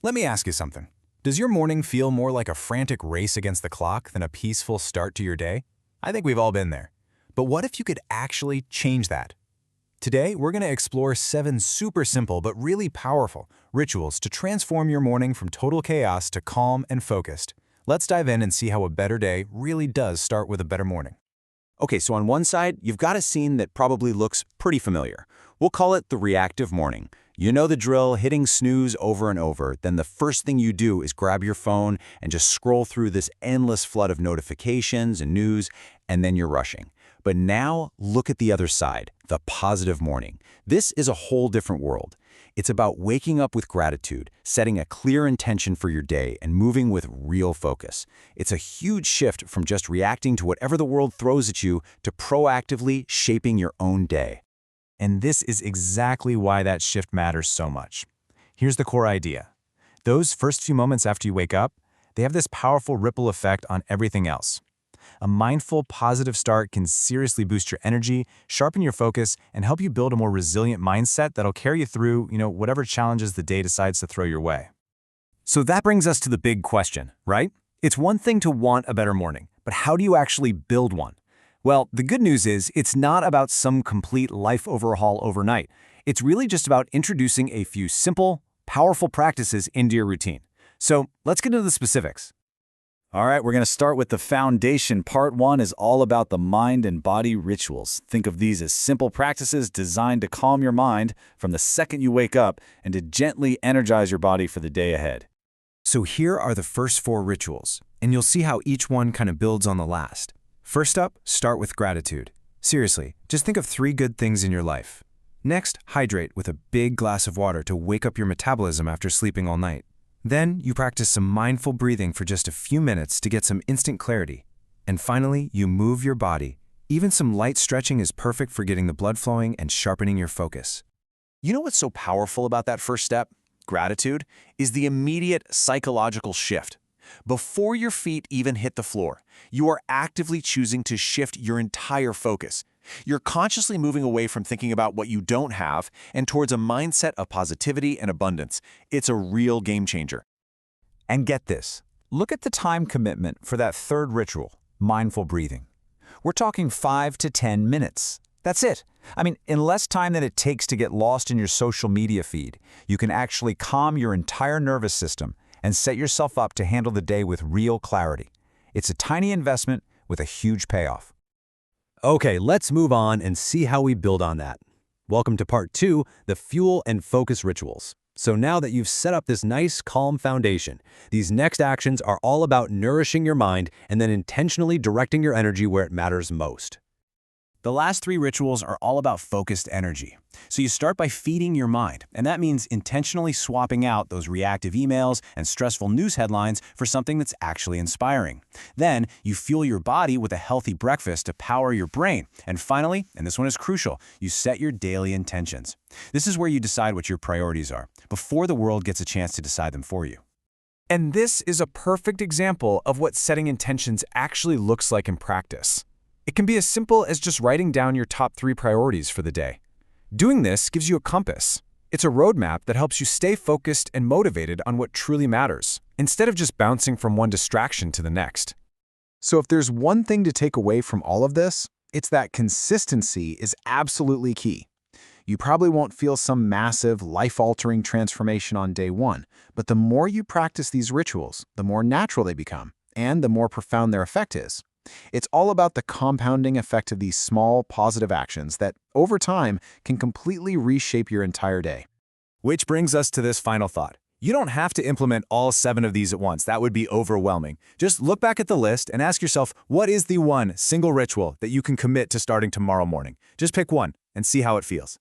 Let me ask you something. Does your morning feel more like a frantic race against the clock than a peaceful start to your day? I think we've all been there. But what if you could actually change that? Today, we're going to explore 7 super simple but really powerful rituals to transform your morning from total chaos to calm and focused. Let's dive in and see how a better day really does start with a better morning. Okay, so on one side, you've got a scene that probably looks pretty familiar. We'll call it the reactive morning. You know the drill, hitting snooze over and over. Then the first thing you do is grab your phone and just scroll through this endless flood of notifications and news, and then you're rushing. But now, look at the other side, the positive morning. This is a whole different world. It's about waking up with gratitude, setting a clear intention for your day, and moving with real focus. It's a huge shift from just reacting to whatever the world throws at you to proactively shaping your own day. And this is exactly why that shift matters so much. Here's the core idea. Those first few moments after you wake up, they have this powerful ripple effect on everything else. A mindful, positive start can seriously boost your energy, sharpen your focus, and help you build a more resilient mindset that'll carry you through, whatever challenges the day decides to throw your way. So that brings us to the big question, right? It's one thing to want a better morning, but how do you actually build one? Well, the good news is it's not about some complete life overhaul overnight. It's really just about introducing a few simple, powerful practices into your routine. So let's get into the specifics. All right, we're going to start with the foundation. Part 1 is all about the mind and body rituals. Think of these as simple practices designed to calm your mind from the second you wake up and to gently energize your body for the day ahead. So here are the first 4 rituals, and you'll see how each one kind of builds on the last. First up, start with gratitude. Seriously, just think of 3 good things in your life. Next, hydrate with a big glass of water to wake up your metabolism after sleeping all night. Then, you practice some mindful breathing for just a few minutes to get some instant clarity. And finally, you move your body. Even some light stretching is perfect for getting the blood flowing and sharpening your focus. You know what's so powerful about that first step? Gratitude is the immediate psychological shift. Before your feet even hit the floor, you are actively choosing to shift your entire focus. You're consciously moving away from thinking about what you don't have and towards a mindset of positivity and abundance. It's a real game changer. And get this, look at the time commitment for that third ritual, mindful breathing. We're talking 5 to 10 minutes. That's it. In less time than it takes to get lost in your social media feed, you can actually calm your entire nervous system and set yourself up to handle the day with real clarity. It's a tiny investment with a huge payoff. Okay, let's move on and see how we build on that. Welcome to part 2, the fuel and focus rituals. So now that you've set up this nice, calm foundation, these next actions are all about nourishing your mind and then intentionally directing your energy where it matters most. The last 3 rituals are all about focused energy. So you start by feeding your mind, and that means intentionally swapping out those reactive emails and stressful news headlines for something that's actually inspiring. Then you fuel your body with a healthy breakfast to power your brain. And finally, and this one is crucial, you set your daily intentions. This is where you decide what your priorities are, before the world gets a chance to decide them for you. And this is a perfect example of what setting intentions actually looks like in practice. It can be as simple as just writing down your top 3 priorities for the day. Doing this gives you a compass. It's a roadmap that helps you stay focused and motivated on what truly matters, instead of just bouncing from one distraction to the next. So if there's one thing to take away from all of this, it's that consistency is absolutely key. You probably won't feel some massive, life-altering transformation on day 1, but the more you practice these rituals, the more natural they become, and the more profound their effect is. It's all about the compounding effect of these small, positive actions that, over time, can completely reshape your entire day. Which brings us to this final thought. You don't have to implement all 7 of these at once. That would be overwhelming. Just look back at the list and ask yourself, what is the one single ritual that you can commit to starting tomorrow morning? Just pick one and see how it feels.